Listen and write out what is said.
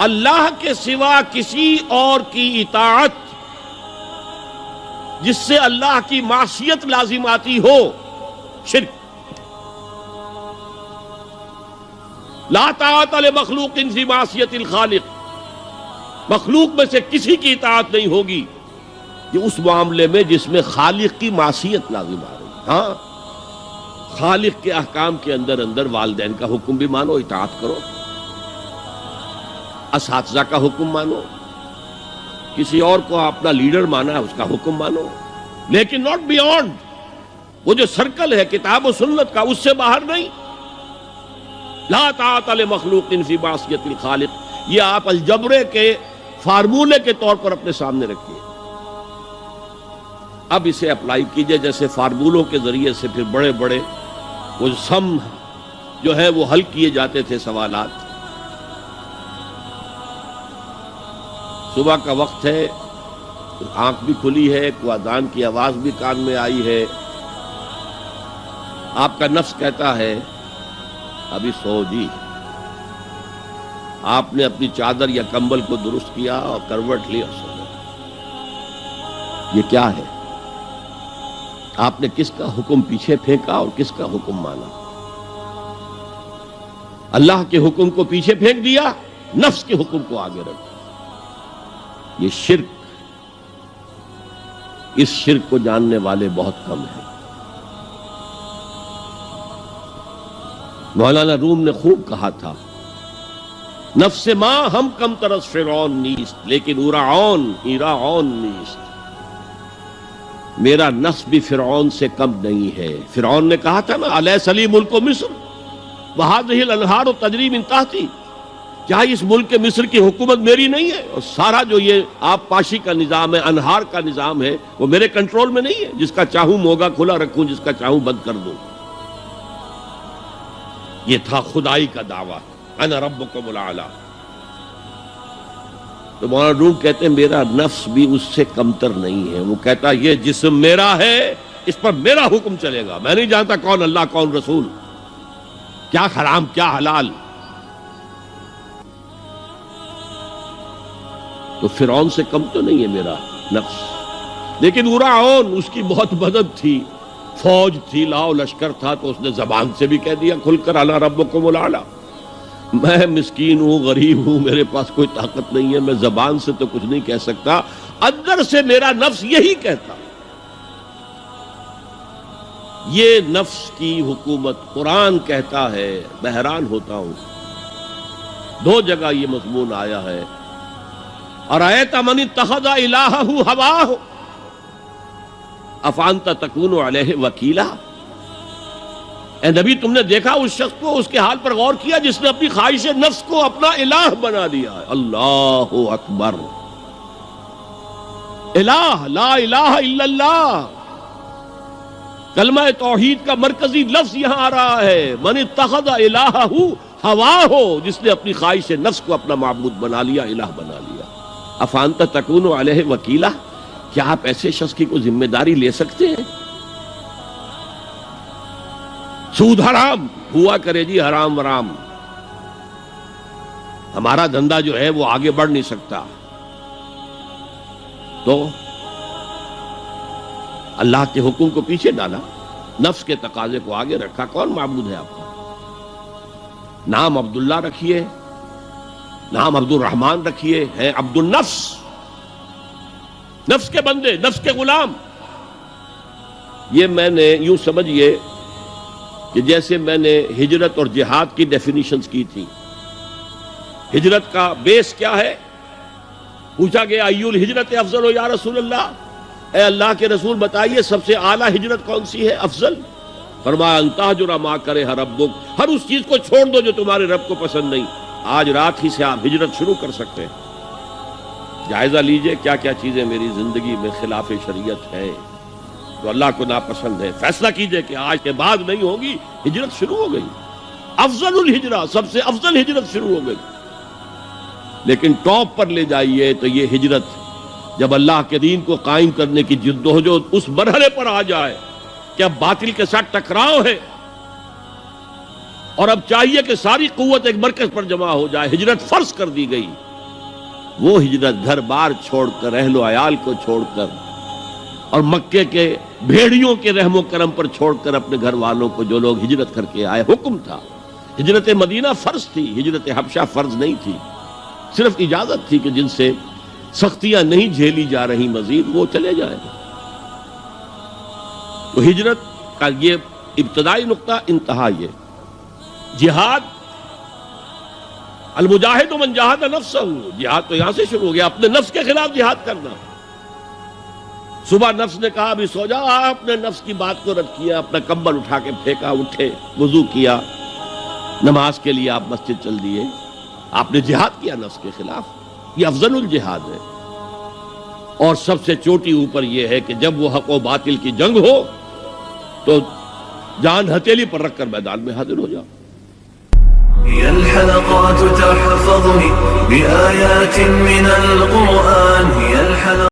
اللہ کے سوا کسی اور کی اطاعت جس سے اللہ کی معصیت لازم آتی ہو، شرک۔ لا طاعت لمخلوق فی معصیت الخالق، مخلوق میں سے کسی کی اطاعت نہیں ہوگی یہ اس معاملے میں جس میں خالق کی معصیت لازم آ رہی ہے۔ ہاں، خالق کے احکام کے اندر والدین کا حکم بھی مانو، اطاعت کرو، اساتذہ کا حکم مانو، کسی اور کو اپنا لیڈر مانا ہے اس کا حکم مانو، لیکن ناٹ بیونڈ، وہ جو سرکل ہے کتاب و سنت کا اس سے باہر نہیں۔ لا طاعت لمخلوق فی معصیت الخالق، یہ آپ الجبرے کے فارمولے کے طور پر اپنے سامنے رکھیے۔ اب اسے اپلائی کیجئے، جیسے فارمولوں کے ذریعے سے پھر بڑے بڑے وہ سم جو ہے وہ حل کیے جاتے تھے سوالات۔ صبح کا وقت ہے، آنکھ بھی کھلی ہے، کوئی اذان کی آواز بھی کان میں آئی ہے، آپ کا نفس کہتا ہے ابھی سو جی۔ آپ نے اپنی چادر یا کمبل کو درست کیا اور کروٹ لی اور سو گئے۔ یہ کیا ہے؟ آپ نے کس کا حکم پیچھے پھینکا اور کس کا حکم مانا؟ اللہ کے حکم کو پیچھے پھینک دیا، نفس کے حکم کو آگے رکھا۔ یہ شرک، اس شرک کو جاننے والے بہت کم ہیں۔ مولانا روم نے خوب کہا تھا، نفس ما ہم کم ترس فرعون نیست لیکن ایراعون نیست۔ میرا نفس بھی فرعون سے کم نہیں ہے۔ فرعون نے کہا تھا نا الیس لی ملک مصر وہذہ الانہار تجری من تحتی، کیا اس ملک مصر کی حکومت میری نہیں ہے؟ اور سارا جو یہ آپ پاشی کا نظام ہے، انہار کا نظام ہے، وہ میرے کنٹرول میں نہیں ہے؟ جس کا چاہوں موگا کھلا رکھوں، جس کا چاہوں بند کر دوں۔ یہ تھا خدائی کا دعویٰ، انا ربکم الاعلی۔ تو مولانا روم کہتے ہیں میرا نفس بھی اس سے کمتر نہیں ہے۔ وہ کہتا یہ جسم میرا ہے، اس پر میرا حکم چلے گا، میں نہیں جانتا کون اللہ کون رسول، کیا حرام کیا حلال۔ تو فرعون سے کم تو نہیں ہے میرا نفس، لیکن ایراعون اس کی بہت مدد تھی، فوج تھی، لاؤ لشکر تھا، تو اس نے زبان سے بھی کہہ دیا کھل کر انا ربکم الاعلی۔ میں مسکین ہوں، غریب ہوں، میرے پاس کوئی طاقت نہیں ہے، میں زبان سے تو کچھ نہیں کہہ سکتا، اندر سے میرا نفس یہی کہتا۔ یہ نفس کی حکومت قرآن کہتا ہے، میں حیران ہوتا ہوں، دو جگہ یہ مضمون آیا ہے، ارأیت من اتخذ الہہ ہواہ افانت تکون علیہ وکیلا۔ اے نبی تم نے دیکھا اس شخص کو، اس کے حال پر غور کیا جس نے اپنی خواہش نفس کو اپنا الہ بنا لیا ہے۔ اللہ اکبر، الہ، لا الہ الا اللہ، کلمہ توحید کا مرکزی لفظ یہاں آ رہا ہے، من اتخذ الہہ ہواہ، جس نے اپنی خواہش نفس کو اپنا معبود بنا لیا، الہ بنا لیا۔ افانت تکون علیہ وکیلا، کیا آپ ایسے شخص کی کوئی ذمہ داری لے سکتے ہیں؟ سود حرام ہوا کرے جی، حرام ورام، ہمارا دھندا جو ہے وہ آگے بڑھ نہیں سکتا، تو اللہ کے حکم کو پیچھے ڈالا، نفس کے تقاضے کو آگے رکھا۔ کون معبود ہے آپ کا؟ نام عبداللہ رکھیے، نام عبد الرحمن رکھیے، ہے عبد النفس، نفس کے بندے، نفس کے غلام۔ یہ میں نے یوں سمجھئے کہ جیسے میں نے ہجرت اور جہاد کی ڈیفینیشنز کی تھی۔ ہجرت کا بیس کیا ہے؟ پوچھا گیا ایو الہجرت افضل یا رسول اللہ، اے اللہ کے رسول بتائیے سب سے اعلیٰ ہجرت کون سی ہے، افضل؟ فرمایا ان تہجر ما کرہ ربک، ہر اس چیز کو چھوڑ دو جو تمہارے رب کو پسند نہیں۔ آج رات ہی سے آپ ہجرت شروع کر سکتے ہیں۔ جائزہ لیجئے کیا کیا چیزیں میری زندگی میں خلاف شریعت ہے، تو اللہ کو ناپسند ہے، فیصلہ کیجئے کہ آج کے بعد نہیں ہوگی، ہجرت شروع ہو گئی، افضل الہجرہ، سب سے افضل ہجرت شروع ہو گئی۔ لیکن ٹاپ پر لے جائیے تو یہ ہجرت جب اللہ کے دین کو قائم کرنے کی جدوجہد اس مرحلے پر آ جائے کہ اب باطل کے ساتھ ٹکراؤ ہے اور اب چاہیے کہ ساری قوت ایک مرکز پر جمع ہو جائے، ہجرت فرض کر دی گئی، وہ ہجرت گھر بار چھوڑ کر، اہل و عیال کو چھوڑ کر، اور مکے کے بھیڑیوں کے رحم و کرم پر چھوڑ کر اپنے گھر والوں کو جو لوگ ہجرت کر کے آئے، حکم تھا۔ ہجرت مدینہ فرض تھی، ہجرت حبشہ فرض نہیں تھی، صرف اجازت تھی کہ جن سے سختیاں نہیں جھیلی جا رہی مزید وہ چلے جائیں۔ تو ہجرت کا یہ ابتدائی نقطہ، انتہا یہ جہاد، المجاہد من جاہد نفسہ، جہاد تو یہاں سے شروع ہو گیا، اپنے نفس کے خلاف جہاد کرنا۔ صبح نفس نے کہا ابھی سو جاؤ، آپ نے نفس کی بات کو رد کیا، اپنا کمبل اٹھا کے پھینکا، اٹھے، وضو کیا، نماز کے لیے آپ مسجد چل دیے، آپ نے جہاد کیا نفس کے خلاف۔ یہ افضل الجہاد ہے، اور سب سے چوٹی اوپر یہ ہے کہ جب وہ حق و باطل کی جنگ ہو تو جان ہتھیلی پر رکھ کر میدان میں حاضر ہو جاؤ۔ هي الحلقات تحفظني بآيات من